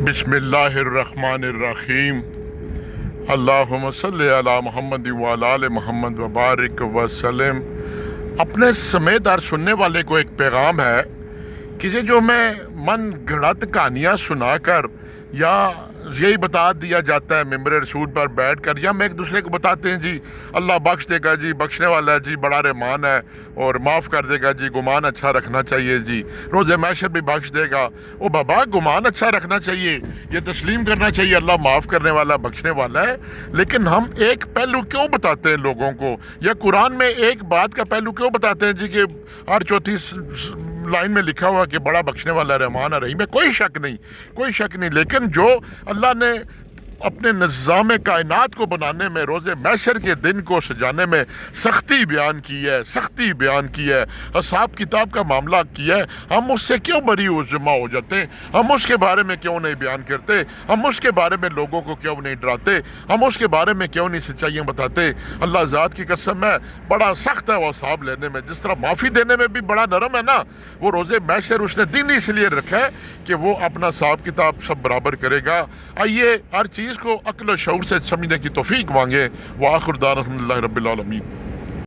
بسم اللہ الرحمن الرحیم اللہم صلی علی محمد وعلی آل محمد وبارک وسلم۔ اپنے سمیت اور سننے والے کو ایک پیغام ہے کہ جو میں من گھڑت کہانیاں سنا کر یا یہی بتا دیا جاتا ہے ممبر رسول پر بیٹھ کر، یا میں ایک دوسرے کو بتاتے ہیں جی اللہ بخش دے گا، جی بخشنے والا ہے، جی بڑا رحمان ہے اور معاف کر دے گا، جی گمان اچھا رکھنا چاہیے، جی روز محشر بھی بخش دے گا۔ او بابا، گمان اچھا رکھنا چاہیے، یہ تسلیم کرنا چاہیے اللہ معاف کرنے والا بخشنے والا ہے، لیکن ہم ایک پہلو کیوں بتاتے ہیں لوگوں کو، یا قرآن میں ایک بات کا پہلو کیوں بتاتے ہیں جی کہ ہر چوتھی لائن میں لکھا ہوا کہ بڑا بخشنے والا رحمان رحیم ہے؟ کوئی شک نہیں، لیکن جو اللہ نے اپنے نظام کائنات کو بنانے میں، روز محشر کے دن کو سجانے میں سختی بیان کی ہے، حساب کتاب کا معاملہ کیا ہے، ہم اس سے کیوں بری جمع ہو جاتے ہیں؟ ہم اس کے بارے میں کیوں نہیں بیان کرتے؟ ہم اس کے بارے میں لوگوں کو کیوں نہیں ڈراتے؟ ہم اس کے بارے میں کیوں نہیں سچائیاں بتاتے؟ اللہ ذات کی قسم ہے، بڑا سخت ہے وہ حساب لینے میں، جس طرح معافی دینے میں بھی بڑا نرم ہے نا، وہ روز محشر اس نے دن اس لیے رکھا ہے کہ وہ اپنا حساب کتاب سب برابر کرے گا۔ آئیے ہر چیز کو عقل و شعور سے سمجھنے کی توفیق مانگے۔ وآخر دعوانا الحمدللہ رب العالمین۔